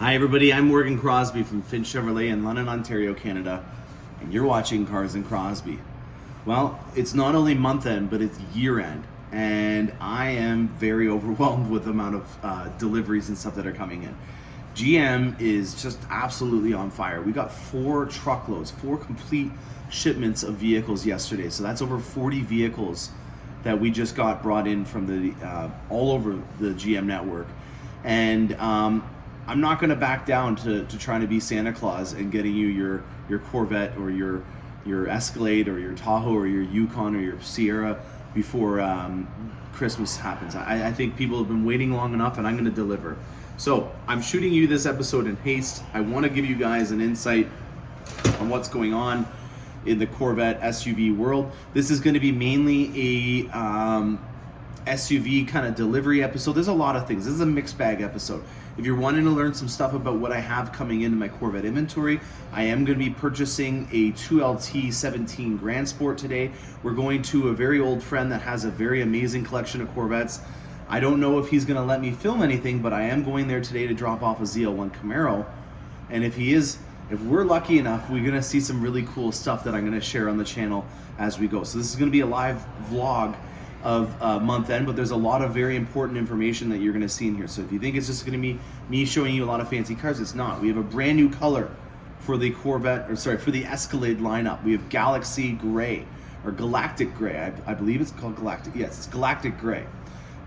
Hi everybody, I'm Morgan Crosbie from Finch Chevrolet in London, Ontario, Canada, and you're watching Cars and Crosbie. Well, it's not only month end, but it's year end, and I am very overwhelmed with the amount of deliveries and stuff that are coming in. GM is just absolutely on fire. We got 4 truckloads, 4 complete shipments of vehicles yesterday, so that's over 40 vehicles that we just got brought in from the all over the GM network, and I'm not going to back down to trying to be Santa Claus and getting you your Corvette or your Escalade or your Tahoe or your Yukon or your Sierra before Christmas happens. I think people have been waiting long enough, and I'm going to deliver. So I'm shooting you this episode in haste. I want to give you guys an insight on what's going on in the Corvette SUV world. This is going to be mainly a SUV kind of delivery episode. There's a lot of things. This is a mixed bag episode. If you're wanting to learn some stuff about what I have coming into my Corvette inventory, I am going to be purchasing a 2LT 17 Grand Sport today. We're going to a very old friend that has a very amazing collection of Corvettes. I don't know if he's going to let me film anything, but I am going there today to drop off a ZL1 Camaro. And if we're lucky enough, we're going to see some really cool stuff that I'm going to share on the channel as we go. So this is going to be a live vlog of month end, but there's a lot of very important information that you're going to see in here. So if you think it's just going to be me showing you a lot of fancy cars, it's not. We have a brand new color for the for the Escalade lineup. We have Galaxy Gray, or Galactic Gray. I believe it's called Galactic. Yes, it's Galactic Gray.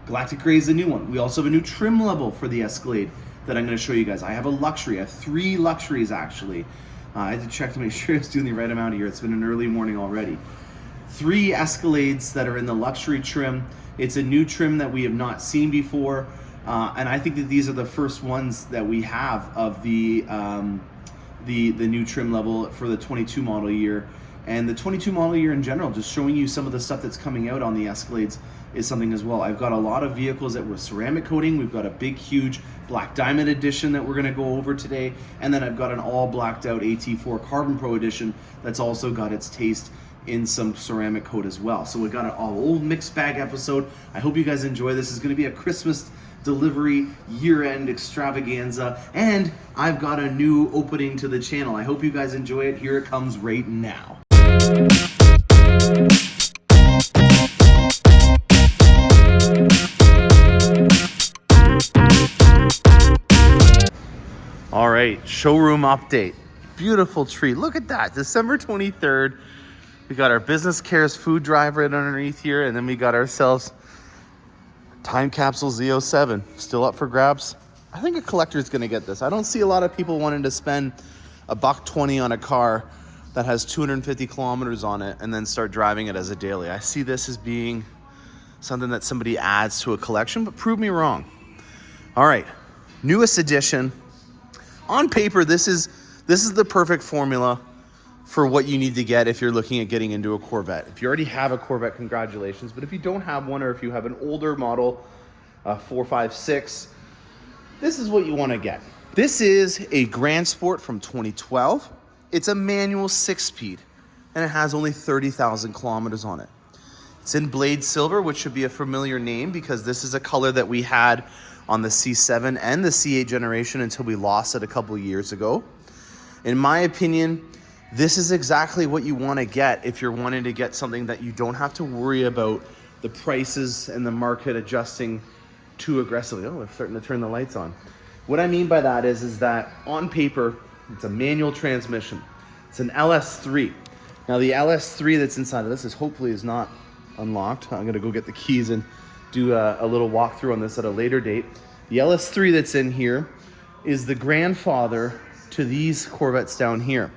Galactic Gray is the new one. We also have a new trim level for the Escalade that I'm going to show you guys. I have a luxury. I have 3 luxuries actually. I had to check to make sure I was doing the right amount here. It's been an early morning already. 3 Escalades that are in the luxury trim. It's a new trim that we have not seen before, and I think that these are the first ones that we have of the new trim level for the 22 model year. And the 22 model year in general, just showing you some of the stuff that's coming out on the Escalades is something as well. I've got a lot of vehicles that were ceramic coating. We've got a big, huge Black Diamond edition that we're going to go over today, and then I've got an all blacked out AT4 Carbon Pro edition that's also got its taste in some ceramic coat as well. So we got an all mixed bag episode. I hope you guys enjoy this. It's going to be a Christmas delivery year-end extravaganza, and I've got a new opening to the channel. I hope you guys enjoy it. Here it comes right now. All right, showroom update. Beautiful tree. Look at that. December 23rd. We got our business cares food drive right underneath here, and then we got ourselves time capsule Z07 still up for grabs. I think a collector's gonna get this. I don't see a lot of people wanting to spend $120 on a car that has 250 kilometers on it and then start driving it as a daily. I see this as being something that somebody adds to a collection, but prove me wrong. All right, newest edition. On paper, this is the perfect formula for what you need to get if you're looking at getting into a Corvette. If you already have a Corvette, congratulations. But if you don't have one, or if you have an older model, 4, 5, 6, this is what you want to get. This is a Grand Sport from 2012. It's a manual 6-speed, and it has only 30,000 kilometers on it. It's in Blade Silver, which should be a familiar name because this is a color that we had on the C7 and the C8 generation until we lost it a couple years ago. In my opinion, this is exactly what you want to get if you're wanting to get something that you don't have to worry about the prices and the market adjusting too aggressively. Oh, they're starting to turn the lights on. What I mean by that is that on paper, it's a manual transmission. It's an LS3. Now the LS3 that's inside of this hopefully is not unlocked. I'm gonna go get the keys and do a little walkthrough on this at a later date. The LS3 that's in here is the grandfather to these Corvettes down here.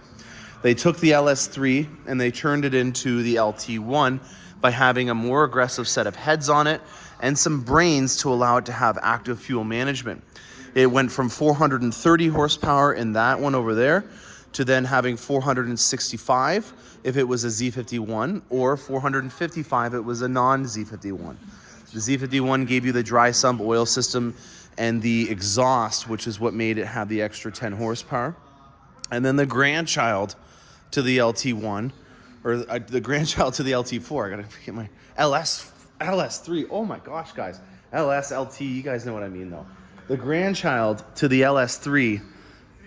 They took the LS3 and they turned it into the LT1 by having a more aggressive set of heads on it and some brains to allow it to have active fuel management. It went from 430 horsepower in that one over there to then having 465 if it was a Z51, or 455 if it was a non-Z51. The Z51 gave you the dry sump oil system and the exhaust, which is what made it have the extra 10 horsepower. And then the grandchild to the LT1, or the grandchild to the LT4. I gotta get my LS3. Oh my gosh, guys. LS, LT, you guys know what I mean though. The grandchild to the LS3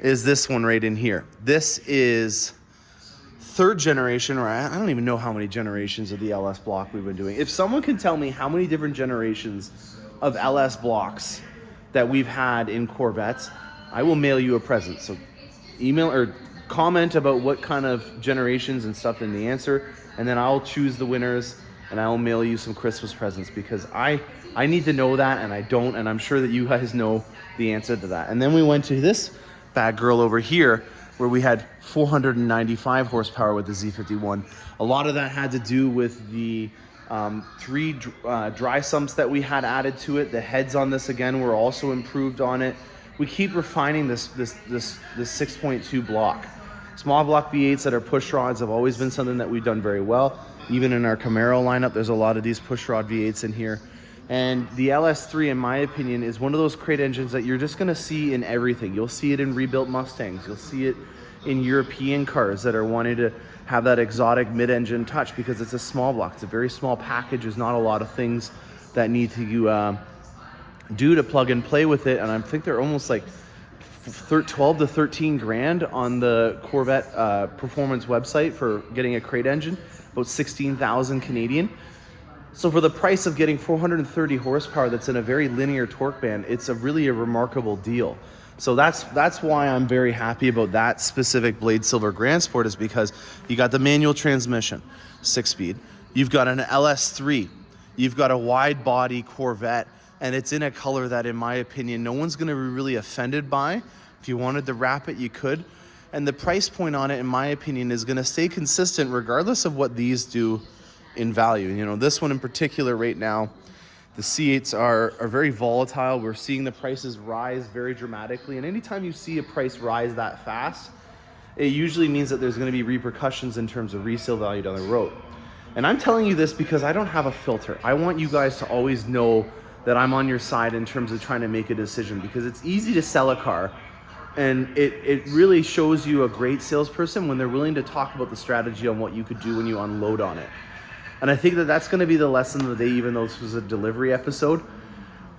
is this one right in here. This is third generation, or I don't even know how many generations of the LS block we've been doing. If someone can tell me how many different generations of LS blocks that we've had in Corvettes, I will mail you a present. So email or comment about what kind of generations and stuff in the answer, and then I'll choose the winners and I'll mail you some Christmas presents, because I need to know that, and I don't, and I'm sure that you guys know the answer to that. And then we went to this bad girl over here where we had 495 horsepower with the Z51. A lot of that had to do with the three dry sumps that we had added to it. The heads on this again were also improved on it. We keep refining this 6.2 block. Small block V8s that are push rods have always been something that we've done very well. Even in our Camaro lineup, there's a lot of these push rod V8s in here. And the LS3, in my opinion, is one of those crate engines that you're just gonna see in everything. You'll see it in rebuilt Mustangs. You'll see it in European cars that are wanting to have that exotic mid-engine touch, because it's a small block. It's a very small package. There's not a lot of things that need to do to plug and play with it. And I think they're almost like 12 to 13 grand on the Corvette performance website for getting a crate engine, about 16,000 Canadian. So for the price of getting 430 horsepower that's in a very linear torque band, it's really a remarkable deal. So that's why I'm very happy about that specific Blade Silver Grand Sport, is because you got the manual transmission, 6-speed. You've got an LS3. You've got a wide body Corvette, and it's in a color that, in my opinion, no one's going to be really offended by. If you wanted to wrap it, you could. And the price point on it, in my opinion, is going to stay consistent regardless of what these do in value. You know, this one in particular right now, the C8s are very volatile. We're seeing the prices rise very dramatically. And anytime you see a price rise that fast, it usually means that there's going to be repercussions in terms of resale value down the road. And I'm telling you this because I don't have a filter. I want you guys to always know that I'm on your side in terms of trying to make a decision, because it's easy to sell a car, and it really shows you a great salesperson when they're willing to talk about the strategy on what you could do when you unload on it. And I think that that's going to be the lesson of the day, even though this was a delivery episode,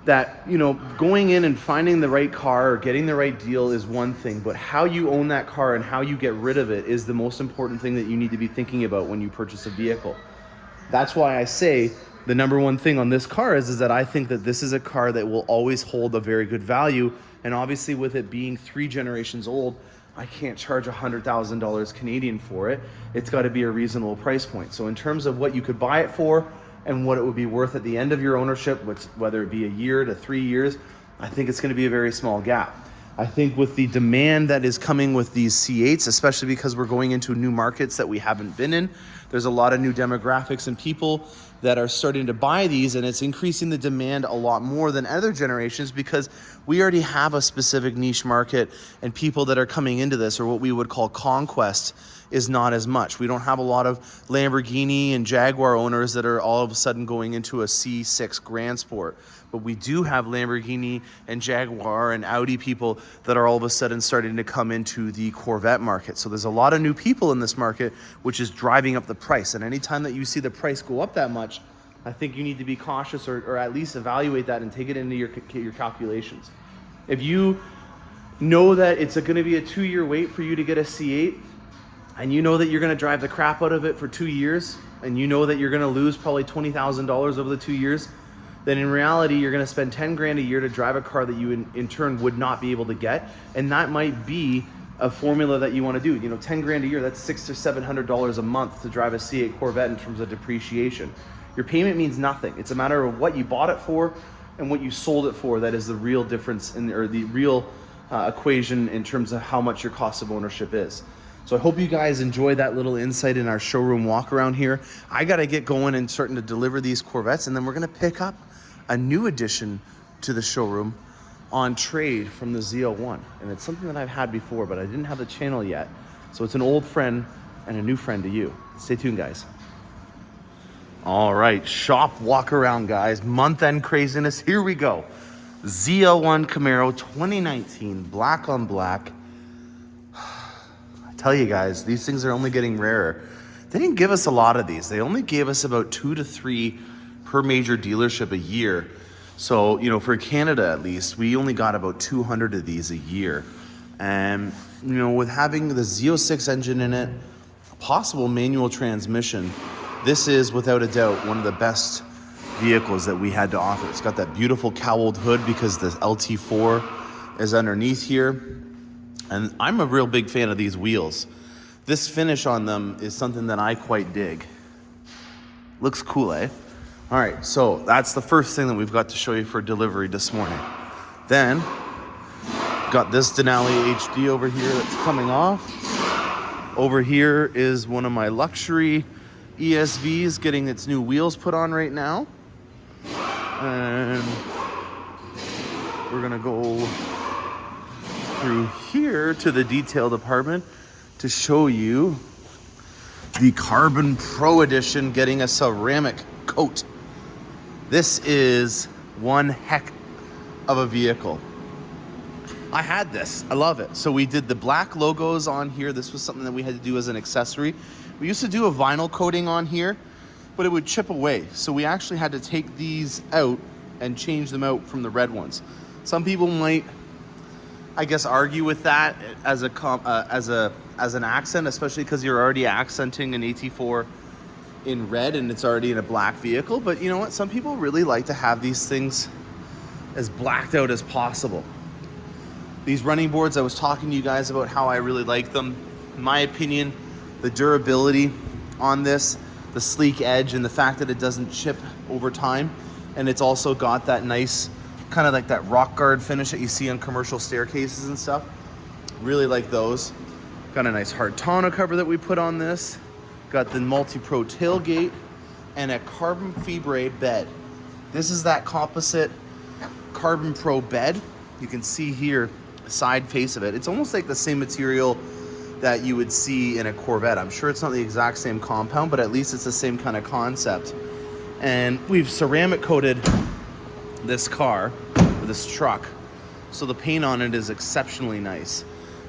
that, you know, going in and finding the right car or getting the right deal is one thing, but how you own that car and how you get rid of it is the most important thing that you need to be thinking about when you purchase a vehicle. That's why I say the number one thing on this car is that I think that this is a car that will always hold a very good value. And obviously, with it being 3 generations old, I can't charge $100,000 Canadian for it. It's got to be a reasonable price point. So in terms of what you could buy it for and what it would be worth at the end of your ownership, which, whether it be a year to 3 years, I think it's going to be a very small gap. I think with the demand that is coming with these C8s, especially because we're going into new markets that we haven't been in, there's a lot of new demographics and people that are starting to buy these, and it's increasing the demand a lot more than other generations, because we already have a specific niche market, and people that are coming into this, or what we would call conquest, is not as much. We don't have a lot of Lamborghini and Jaguar owners that are all of a sudden going into a C6 Grand Sport. But we do have Lamborghini and Jaguar and Audi people that are all of a sudden starting to come into the Corvette market. So there's a lot of new people in this market, which is driving up the price. And anytime that you see the price go up that much, I think you need to be cautious, or at least evaluate that and take it into your calculations. If you know that it's going to be a 2-year wait for you to get a C8, and you know that you're going to drive the crap out of it for 2 years, and you know that you're going to lose probably $20,000 over the 2 years, then in reality, you're going to spend 10 grand a year to drive a car that you in turn would not be able to get. And that might be a formula that you want to do. You know, 10 grand a year, that's $600 to $700 a month to drive a C8 Corvette in terms of depreciation. Your payment means nothing. It's a matter of what you bought it for and what you sold it for. That is the real difference or the real equation in terms of how much your cost of ownership is. So I hope you guys enjoy that little insight in our showroom walk around here. I got to get going and starting to deliver these Corvettes, and then we're going to pick up a new addition to the showroom on trade from the Z01. And it's something that I've had before, but I didn't have the channel yet. So it's an old friend and a new friend to you. Stay tuned, guys. All right, shop walk around, guys. Month end craziness. Here we go. Z01 Camaro 2019, black on black. I tell you guys, these things are only getting rarer. They didn't give us a lot of these. They only gave us about 2 to 3 per major dealership a year. So, you know, for Canada at least, we only got about 200 of these a year. And, you know, with having the Z06 engine in it, a possible manual transmission, this is without a doubt one of the best vehicles that we had to offer. It's got that beautiful cowled hood because the LT4 is underneath here. And I'm a real big fan of these wheels. This finish on them is something that I quite dig. Looks cool, eh? All right, so that's the first thing that we've got to show you for delivery this morning. Then, got this Denali HD over here that's coming off. Over here is one of my luxury ESVs getting its new wheels put on right now. And we're gonna go through here to the detail department to show you the Carbon Pro Edition getting a ceramic coat. This is one heck of a vehicle. I had this, I love it. So we did the black logos on here. This was something that we had to do as an accessory. We used to do a vinyl coating on here, but it would chip away. So we actually had to take these out and change them out from the red ones. Some people might, I guess, argue with that as an accent, especially because you're already accenting an AT4 in red and it's already in a black vehicle. But you know what? Some people really like to have these things as blacked out as possible. These running boards, I was talking to you guys about how I really like them. In my opinion, the durability on this, the sleek edge, and the fact that it doesn't chip over time. And it's also got that nice, kind of like that rock guard finish that you see on commercial staircases and stuff. Really like those. Got a nice hard tonneau cover that we put on this. Got the multi-pro tailgate and a carbon fibre bed. This is that composite Carbon Pro bed. You can see here the side face of it. It's almost like the same material that you would see in a Corvette. I'm sure it's not the exact same compound, but at least it's the same kind of concept. And we've ceramic coated this car, or this truck, so the paint on it is exceptionally nice.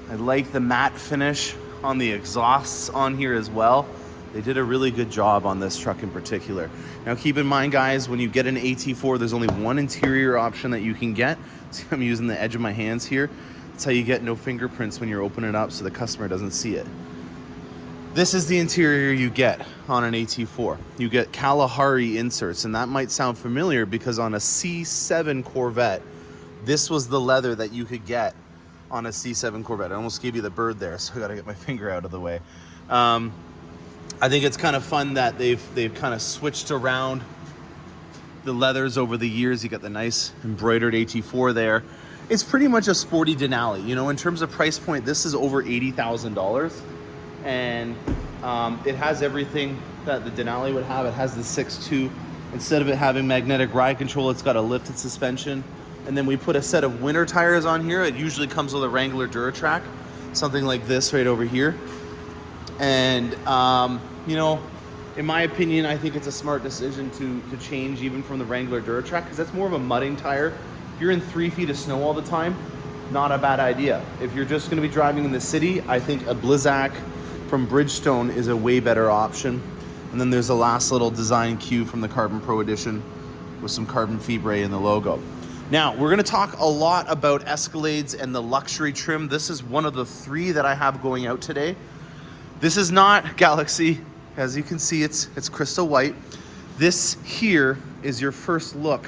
I like the matte finish on the exhausts on here as well. They did a really good job on this truck in particular. Now keep in mind, guys, when you get an AT4, there's only one interior option that you can get. See, I'm using the edge of my hands here. That's how you get no fingerprints when you're opening it up so the customer doesn't see it. This is the interior you get on an AT4. You get Kalahari inserts, and that might sound familiar because on a C7 Corvette, this was the leather that you could get on a C7 Corvette. I almost gave you the bird there, so I gotta get my finger out of the way. I think it's kind of fun that they've kind of switched around the leathers over the years. You got the nice embroidered AT4 there. It's pretty much a sporty Denali. You know, in terms of price point, this is over $80,000. And it has everything that the Denali would have. It has the 6.2. Instead of it having magnetic ride control, it's got a lifted suspension. And then we put a set of winter tires on here. It usually comes with a Wrangler Duratrack, something like this right over here. And, you know, in my opinion, I think it's a smart decision to change even from the Wrangler Duratrack because that's more of a mudding tire. If you're in 3 feet of snow all the time, not a bad idea. If you're just going to be driving in the city, I think a Blizzak from Bridgestone is a way better option. And then there's the last little design cue from the Carbon Pro Edition with some carbon fibre in the logo. Now, we're going to talk a lot about Escalades and the luxury trim. This is one of the 3 that I have going out today. This is not Galaxy. As you can see, it's crystal white. This here is your first look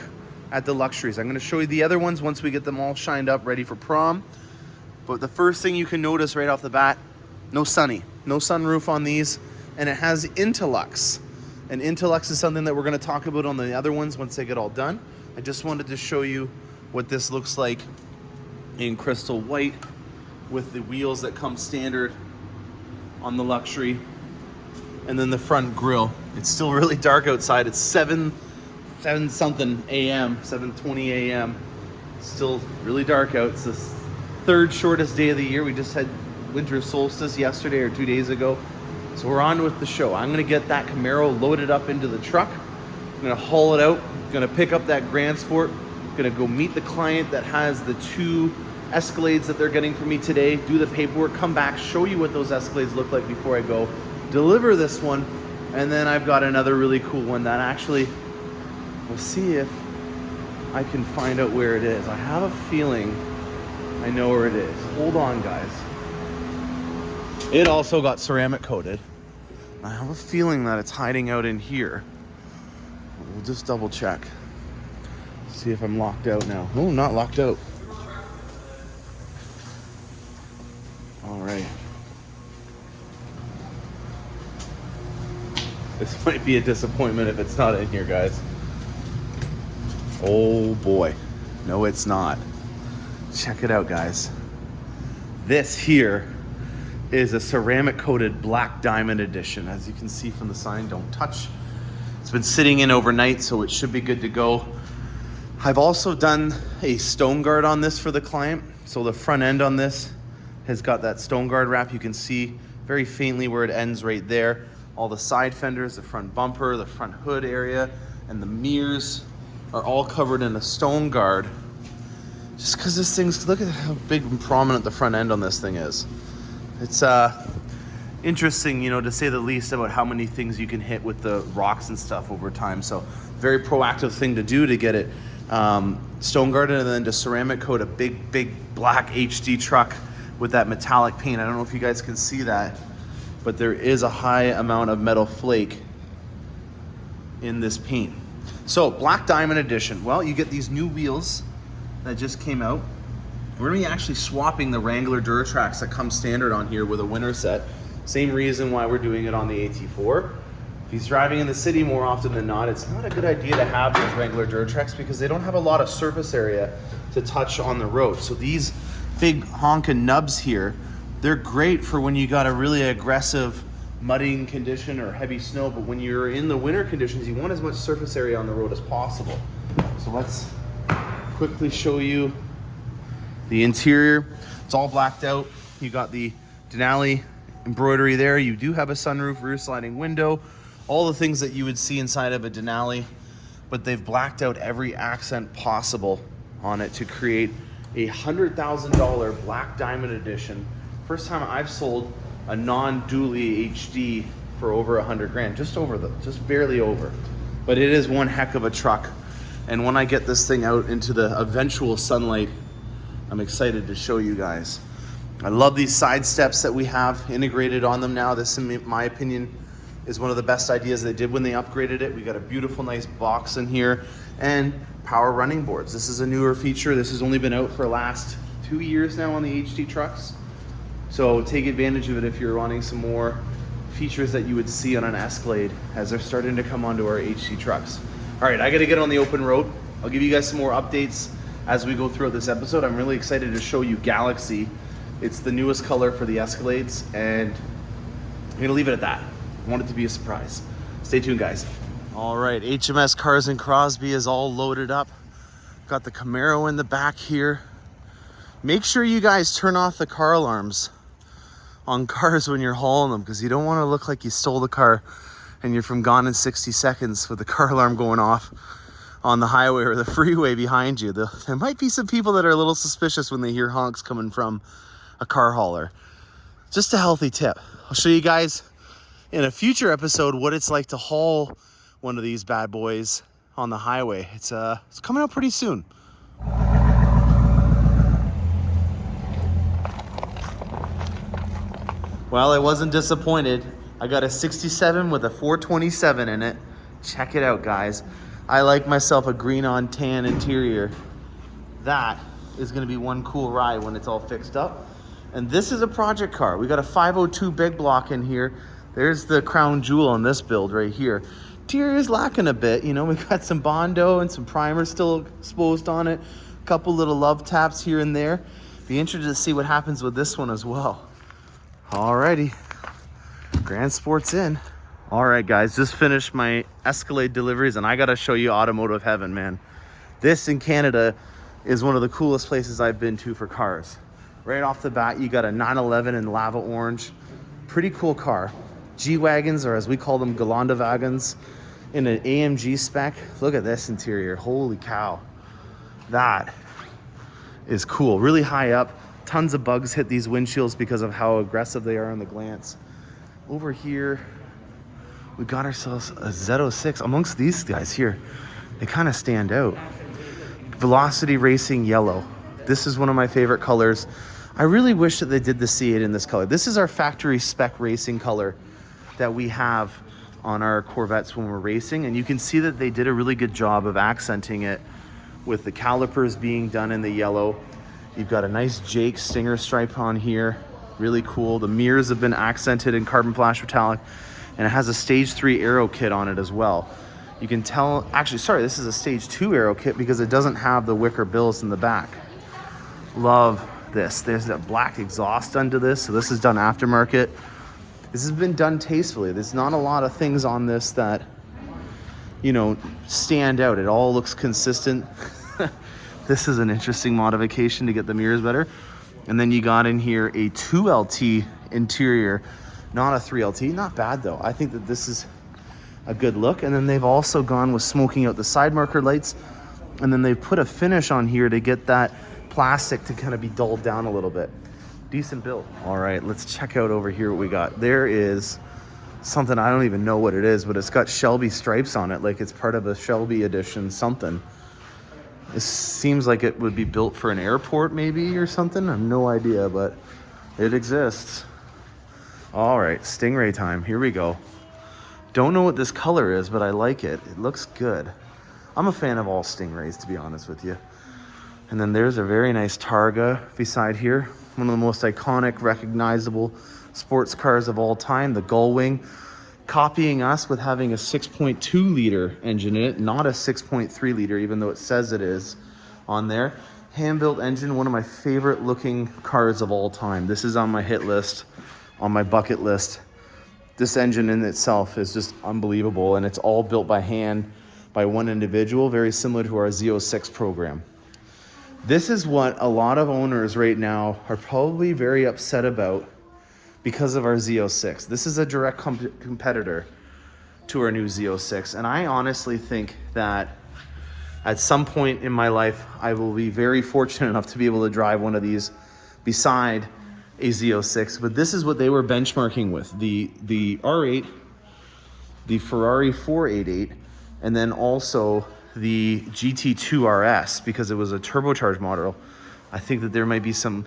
at the luxuries. I'm going to show you the other ones once we get them all shined up, ready for prom. But the first thing you can notice right off the bat, no sunny, no sunroof on these, and it has Intellux. And Intellux is something that we're going to talk about on the other ones once they get all done. I just wanted to show you what this looks like in crystal white with the wheels that come standard on the luxury. And then the front grille. It's still really dark outside. It's 7 something a.m., 7:20 a.m. Still really dark out. It's the 3rd shortest day of the year. We just had winter solstice yesterday or 2 days ago. So we're on with the show. I'm gonna get that Camaro loaded up into the truck. I'm gonna haul it out. I'm gonna pick up that Grand Sport. I'm gonna go meet the client that has the 2 Escalades that they're getting from me today, do the paperwork, come back, show you what those Escalades look like before I go, deliver this one, and then I've got another really cool one that actually, we'll see if I can find out where it is. I have a feeling I know where it is. Hold on, guys. It also got ceramic coated. I have a feeling that it's hiding out in here. We'll just double check. See if I'm locked out now. Oh, not locked out. All right. This might be a disappointment if it's not in here, guys. Oh boy. No, it's not. Check it out, guys. This here is a ceramic coated black diamond edition. As you can see from the sign, don't touch. It's been sitting in overnight, so it should be good to go. I've also done a stone guard on this for the client. So the front end on this has got that stone guard wrap. You can see very faintly where it ends right there. All the side fenders, the front bumper, the front hood area, and the mirrors are all covered in a stone guard. Just because this thing's, look at how big and prominent the front end on this thing is. It's interesting, you know, to say the least, about how many things you can hit with the rocks and stuff over time. So very proactive thing to do to get it stone guarded and then to ceramic coat a big black HD truck with that metallic paint. I don't know if you guys can see that, but there is a high amount of metal flake in this paint. So black diamond edition. Well, you get these new wheels that just came out. We're gonna be actually swapping the Wrangler Duratrax that comes standard on here with a winter set. Same reason why we're doing it on the AT4. If he's driving in the city more often than not, it's not a good idea to have those Wrangler Duratrax because they don't have a lot of surface area to touch on the road. So these big honkin' nubs here, they're great for when you got a really aggressive mudding condition or heavy snow, but when you're in the winter conditions, you want as much surface area on the road as possible. So let's quickly show you the interior. It's all blacked out. You got the Denali embroidery there. You do have a sunroof, rear sliding window, all the things that you would see inside of a Denali, but they've blacked out every accent possible on it to create a $100,000 black diamond edition. First time I've sold a non-dually HD for over 100 grand, just barely over. But it is one heck of a truck. And when I get this thing out into the eventual sunlight, I'm excited to show you guys. I love these side steps that we have integrated on them now. This, in my opinion, is one of the best ideas they did when they upgraded it. We got a beautiful, nice box in here and power running boards. This is a newer feature. This has only been out for the last 2 years now on the HD trucks. So take advantage of it if you're wanting some more features that you would see on an Escalade as they're starting to come onto our HD trucks. All right, I gotta get on the open road. I'll give you guys some more updates as we go throughout this episode. I'm really excited to show you Galaxy. It's the newest color for the Escalades, and I'm gonna leave it at that. I want it to be a surprise. Stay tuned, guys. All right, HMS Cars and Crosby is all loaded up. Got the Camaro in the back here. Make sure you guys turn off the car alarms on cars when you're hauling them, because you don't want to look like you stole the car and you're from gone in 60 seconds with the car alarm going off on the highway or the freeway behind you. There might be some people that are a little suspicious when they hear honks coming from a car hauler. Just a healthy tip. I'll show you guys in a future episode what it's like to haul one of these bad boys on the highway. It's coming out pretty soon. Well, I wasn't disappointed. I got a 67 with a 427 in it. Check it out, guys. I like myself a green on tan interior. That is gonna be one cool ride when it's all fixed up. And this is a project car. We got a 502 big block in here. There's the crown jewel on this build right here. Interior is lacking a bit. You know, we got some Bondo and some primer still exposed on it. A couple little love taps here and there. Be interested to see what happens with this one as well. Alrighty, Grand Sport's in. All right, guys, just finished my Escalade deliveries, and I gotta show you automotive heaven, man. This in Canada is one of the coolest places I've been to for cars. Right off the bat, you got a 911 in lava orange. Pretty cool car. G-Wagons, or as we call them, Galanda wagons, in an AMG spec. Look at this interior, holy cow. That is cool, really high up. Tons of bugs hit these windshields because of how aggressive they are on the glance. Over here, we got ourselves a Z06. Amongst these guys here, they kind of stand out. Velocity Racing Yellow. This is one of my favorite colors. I really wish that they did the C8 in this color. This is our factory spec racing color that we have on our Corvettes when we're racing, and you can see that they did a really good job of accenting it with the calipers being done in the yellow. You've got a nice Jake Stinger stripe on here, really cool. The mirrors have been accented in carbon flash metallic, and it has a stage 3 aero kit on it as well. You can tell, actually, sorry, this is a stage 2 aero kit because it doesn't have the wicker bills in the back. Love this. There's a black exhaust under this, so this is done aftermarket. This has been done tastefully. There's not a lot of things on this that, you know, stand out. It all looks consistent. This is an interesting modification to get the mirrors better. And then you got in here a 2LT interior, not a 3LT. Not bad though. I think that this is a good look. And then they've also gone with smoking out the side marker lights. And then they put a finish on here to get that plastic to kind of be dulled down a little bit. Decent build. All right, let's check out over here what we got. There is something, I don't even know what it is, but it's got Shelby stripes on it, like it's part of a Shelby edition something. It seems like it would be built for an airport maybe or something. I have no idea, but it exists. All right, Stingray time. Here we go. Don't know what this color is, but I like it. It looks good. I'm a fan of all Stingrays, to be honest with you. And then there's a very nice Targa beside here. One of the most iconic, recognizable sports cars of all time, the Gullwing, copying us with having a 6.2 liter engine in it, not a 6.3 liter, even though it says it is on there. Hand-built engine, one of my favorite looking cars of all time. This is on my hit list, on my bucket list. This engine in itself is just unbelievable, and it's all built by hand by one individual, very similar to our Z06 program. This is what a lot of owners right now are probably very upset about because of our Z06. This is a direct competitor to our new Z06. And I honestly think that at some point in my life, I will be very fortunate enough to be able to drive one of these beside a Z06. But this is what they were benchmarking with. The R8, the Ferrari 488, and then also the GT2 RS, because it was a turbocharged model. I think that there might be some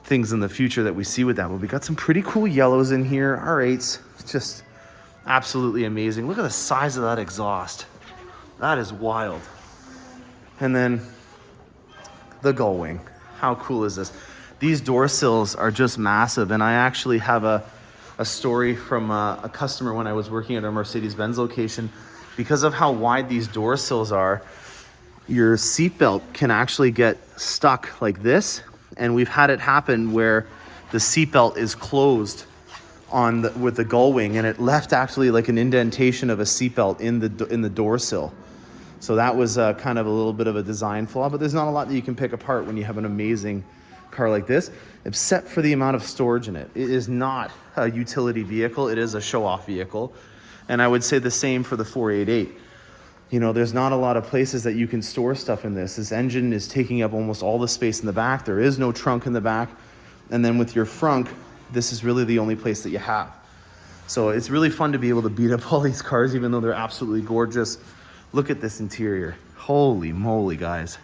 things in the future that we see with that, but we got some pretty cool yellows in here. R8s, just absolutely amazing. Look at the size of that exhaust. That is wild. And then the Gullwing. How cool is this? These door sills are just massive, and I actually have a story from a customer when I was working at our Mercedes-Benz location. Because of how wide these door sills are, your seatbelt can actually get stuck like this. And we've had it happen where the seatbelt is closed with the Gullwing, and it left actually like an indentation of a seatbelt in the door sill. So that was kind of a little bit of a design flaw, but there's not a lot that you can pick apart when you have an amazing car like this, except for the amount of storage in it. It is not a utility vehicle. It is a show-off vehicle. And I would say the same for the 488. You know, there's not a lot of places that you can store stuff in this. This engine is taking up almost all the space in the back. There is no trunk in the back. And then with your frunk, this is really the only place that you have. So it's really fun to be able to beat up all these cars, even though they're absolutely gorgeous. Look at this interior. Holy moly, guys.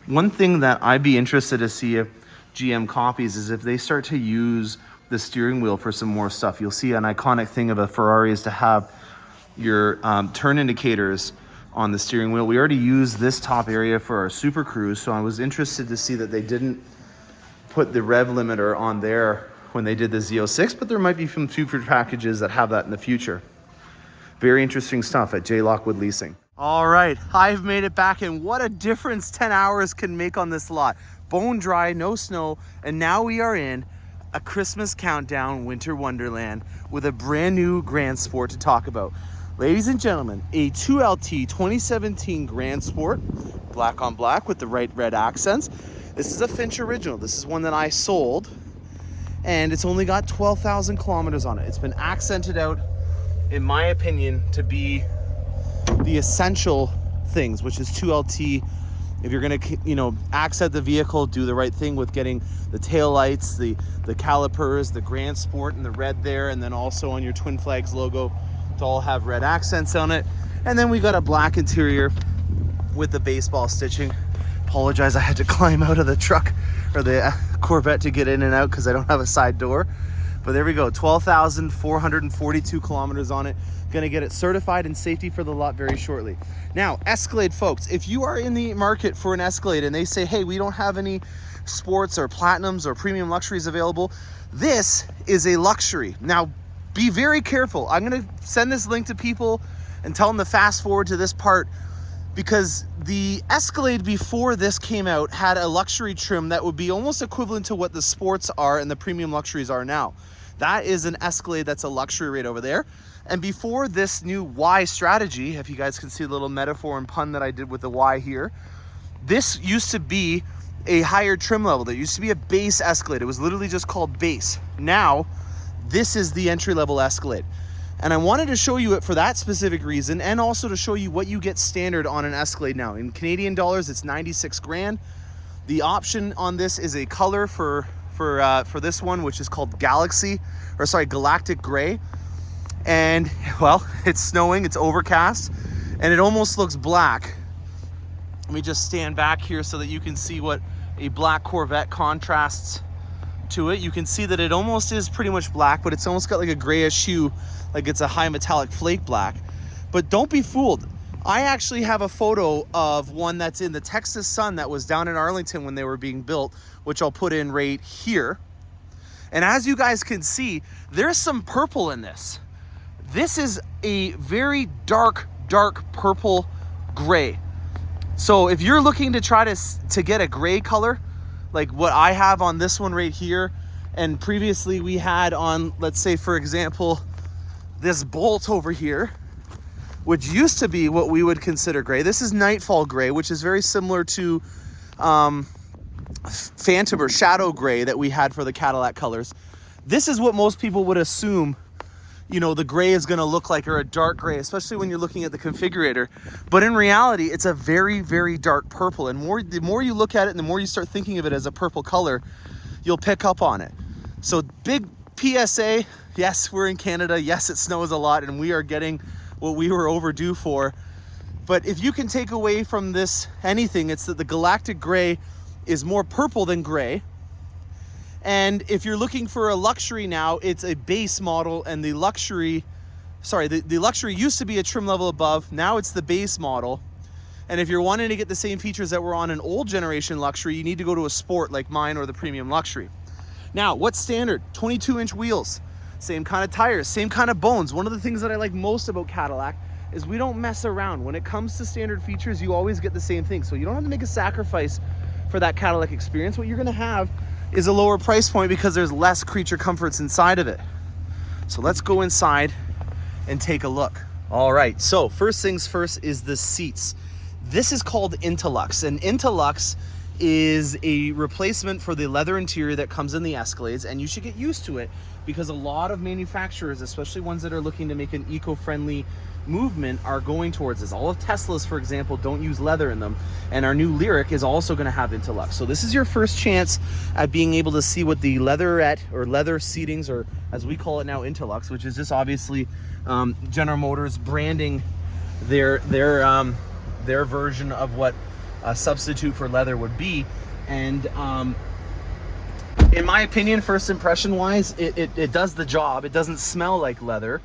One thing that I'd be interested to see if GM copies is if they start to use the steering wheel for some more stuff. You'll see an iconic thing of a Ferrari is to have your turn indicators on the steering wheel. We already used this top area for our Super Cruise, so I was interested to see that they didn't put the rev limiter on there when they did the Z06, but there might be some future packages that have that in the future. Very interesting stuff at J. Lockwood Leasing. All right, I've made it back, and what a difference 10 hours can make on this lot. Bone dry, no snow, and now we are in a Christmas countdown winter wonderland with a brand new Grand Sport to talk about. Ladies and gentlemen, a 2LT 2017 Grand Sport, black on black with the right red accents. This is a Finch original. This is one that I sold, and it's only got 12,000 kilometers on it. It's been accented out, in my opinion, to be the essential things, which is 2LT. If you're gonna, accent the vehicle, do the right thing with getting the tail lights, the calipers, the Grand Sport, and the red there, and then also on your Twin Flags logo to all have red accents on it. And then we got a black interior with the baseball stitching. Apologize, I had to climb out of the truck or the Corvette to get in and out because I don't have a side door. But there we go, 12,442 kilometers on it. Gonna get it certified and safety for the lot very shortly. Now, Escalade folks, if you are in the market for an Escalade and they say, hey, we don't have any sports or platinums or premium luxuries available, this is a luxury. Now, be very careful. I'm gonna send this link to people and tell them to fast forward to this part, because the Escalade before this came out had a luxury trim that would be almost equivalent to what the sports are and the premium luxuries are now. That is an Escalade that's a luxury right over there. And before this new Y strategy, if you guys can see the little metaphor and pun that I did with the Y here, this used to be a higher trim level. There used to be a base Escalade. It was literally just called base. Now, this is the entry-level Escalade. And I wanted to show you it for that specific reason, and also to show you what you get standard on an Escalade now. In Canadian dollars, it's 96 grand. The option on this is a color for this one, which is called Galactic Gray. And well, it's snowing, it's overcast, and it almost looks black. Let me just stand back here so that you can see what a black Corvette contrasts to it. You can see that it almost is pretty much black, but it's almost got like a grayish hue, like it's a high metallic flake black. But don't be fooled. I actually have a photo of one that's in the Texas sun that was down in Arlington when they were being built, which I'll put in right here. And as you guys can see, there's some purple in this. This is a very dark purple gray. So if you're looking to try to get a gray color, like what I have on this one right here, and previously we had on, let's say for example, this Bolt over here, which used to be what we would consider gray. This is Nightfall Gray, which is very similar to Phantom or Shadow Gray that we had for the Cadillac colors. This is what most people would assume, you know, the gray is gonna look like, or a dark gray, especially when you're looking at the configurator. But in reality, it's a very, very dark purple. And the more you look at it and the more you start thinking of it as a purple color, you'll pick up on it. So big PSA, yes, we're in Canada. Yes, it snows a lot and we are getting what we were overdue for. But if you can take away from this anything, it's that the Galactic Gray is more purple than gray. And if you're looking for a luxury now, it's a base model, and the luxury used to be a trim level above. Now it's the base model. And if you're wanting to get the same features that were on an old generation luxury, you need to go to a sport like mine or the premium luxury. Now, what's standard? 22-inch wheels, same kind of tires, same kind of bones. One of the things that I like most about Cadillac is we don't mess around. When it comes to standard features, you always get the same thing. So you don't have to make a sacrifice for that Cadillac experience. What you're gonna have is a lower price point because there's less creature comforts inside of it. So let's go inside and take a look. All right, so first things first is the seats. This is called Intellux, and Intellux is a replacement for the leather interior that comes in the Escalades, and you should get used to it because a lot of manufacturers, especially ones that are looking to make an eco-friendly movement, are going towards this. All of Teslas, for example, don't use leather in them, and our new Lyric is also going to have Intellux. So this is your first chance at being able to see what the leatherette or leather seatings, or as we call it now, Intellux, which is just obviously General Motors branding their version of what a substitute for leather would be. And in my opinion, first impression wise, it does the job. It doesn't smell like leather.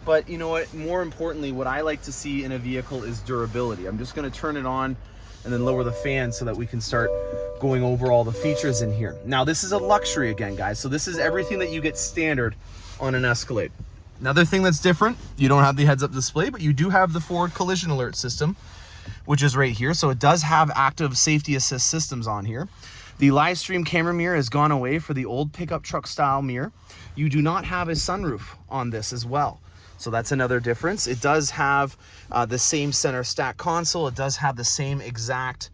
But you know what, more importantly, what I like to see in a vehicle is durability. I'm just gonna turn it on and then lower the fan so that we can start going over all the features in here. Now, this is a luxury again, guys. So this is everything that you get standard on an Escalade. Another thing that's different, you don't have the heads-up display, but you do have the forward collision alert system, which is right here. So it does have active safety assist systems on here. The live stream camera mirror has gone away for the old pickup truck style mirror. You do not have a sunroof on this as well. So that's another difference. It does have the same center stack console. It does have the same exact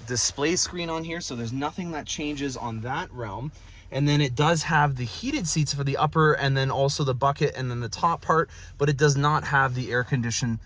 display screen on here. So there's nothing that changes on that realm. And then it does have the heated seats for the upper, and then also the bucket and then the top part, but it does not have the air conditioned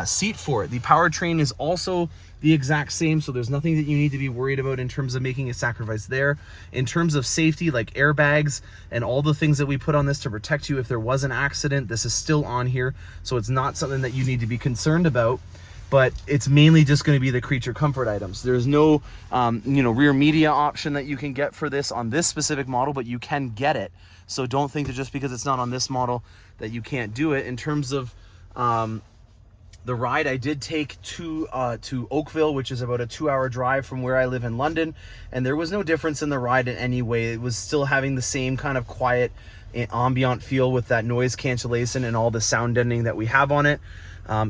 seat for it. The powertrain is also the exact same, so there's nothing that you need to be worried about in terms of making a sacrifice there. In terms of safety, like airbags and all the things that we put on this to protect you if there was an accident, this is still on here, so it's not something that you need to be concerned about. but it's mainly just going to be the creature comfort items. There's no, rear media option that you can get for this on this specific model, but you can get it. So don't think that just because it's not on this model that you can't do it. In terms of the ride, I did take to Oakville, which is about a 2-hour drive from where I live in London, and there was no difference in the ride in any way. It was still having the same kind of quiet ambient feel with that noise cancellation and all the sound deadening that we have on it.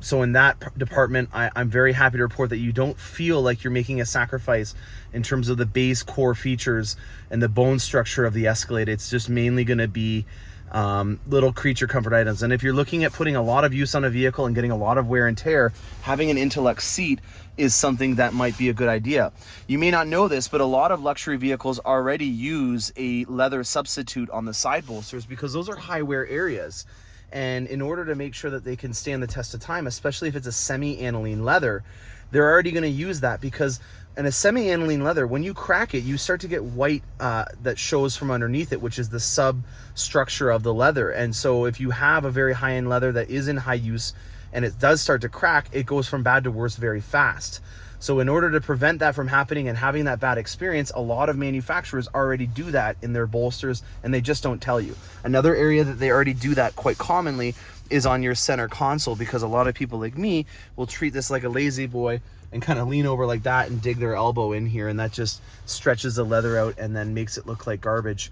So in that department, I'm very happy to report that you don't feel like you're making a sacrifice in terms of the base core features and the bone structure of the Escalade. It's just mainly going to be little creature comfort items. And if you're looking at putting a lot of use on a vehicle and getting a lot of wear and tear, having an Intellect seat is something that might be a good idea. You may not know this, but a lot of luxury vehicles already use a leather substitute on the side bolsters because those are high wear areas. And in order to make sure that they can stand the test of time, especially if it's a semi-aniline leather, they're already going to use that, because in a semi-aniline leather, when you crack it, you start to get white that shows from underneath it, which is the substructure of the leather. And so if you have a very high-end leather that is in high use and it does start to crack, it goes from bad to worse very fast. So in order to prevent that from happening and having that bad experience, a lot of manufacturers already do that in their bolsters, and they just don't tell you. Another area that they already do that quite commonly is on your center console, because a lot of people like me will treat this like a lazy boy and kind of lean over like that and dig their elbow in here, and that just stretches the leather out and then makes it look like garbage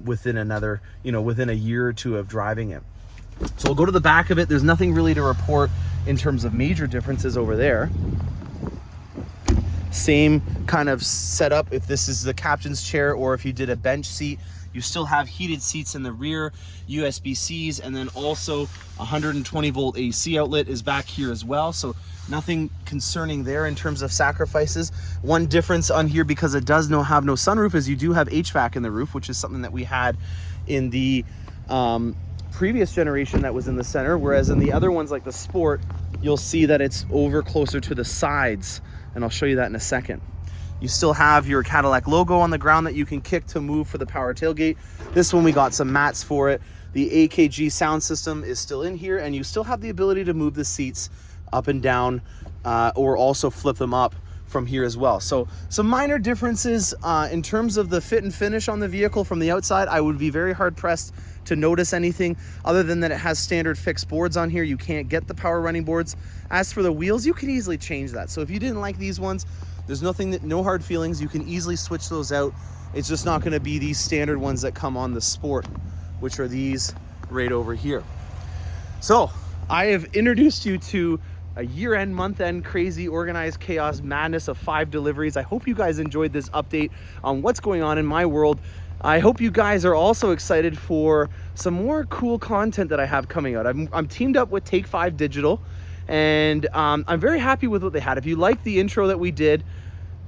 within a year or two of driving it. So we'll go to the back of it. There's nothing really to report in terms of major differences over there. Same kind of setup if this is the captain's chair or if you did a bench seat. You still have heated seats in the rear, USB-Cs, and then also 120 volt AC outlet is back here as well. So nothing concerning there in terms of sacrifices. One difference on here, because it does have no sunroof, is you do have HVAC in the roof, which is something that we had in the previous generation that was in the center. Whereas in the other ones like the Sport, you'll see that it's over closer to the sides. And I'll show you that in a second. You still have your Cadillac logo on the ground that you can kick to move for the power tailgate. This one, we got some mats for it. The AKG sound system is still in here, and you still have the ability to move the seats up and down or also flip them up from here as well. So some minor differences in terms of the fit and finish on the vehicle from the outside. I would be very hard pressed to notice anything other than that it has standard fixed boards on here. You can't get the power running boards. As for the wheels, you can easily change that. So if you didn't like these ones, there's no hard feelings. You can easily switch those out. It's just not going to be these standard ones that come on the Sport, which are these right over here. So I have introduced you to a year-end, month-end, crazy, organized chaos madness of 5 deliveries. I hope you guys enjoyed this update on what's going on in my world. I hope you guys are also excited for some more cool content that I have coming out. I'm teamed up with Take 5 Digital, and I'm very happy with what they had. If you like the intro that we did,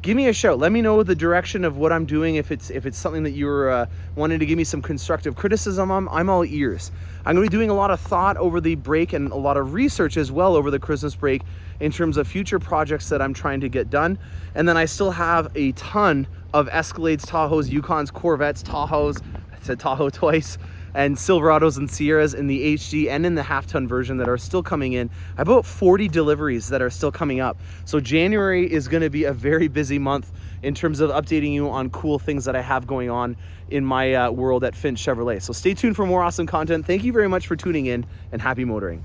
give me a shout. Let me know the direction of what I'm doing. If it's something that you're wanting to give me some constructive criticism on, I'm all ears. I'm going to be doing a lot of thought over the break and a lot of research as well over the Christmas break in terms of future projects that I'm trying to get done. And then I still have a ton of Escalades, Tahoes, Yukons, Corvettes, Tahoes, I said Tahoe twice, and Silverados and Sierras in the HD and in the half-ton version that are still coming in. I have about 40 deliveries that are still coming up. So January is going to be a very busy month in terms of updating you on cool things that I have going on in my world at Finch Chevrolet. So stay tuned for more awesome content. Thank you very much for tuning in, and happy motoring.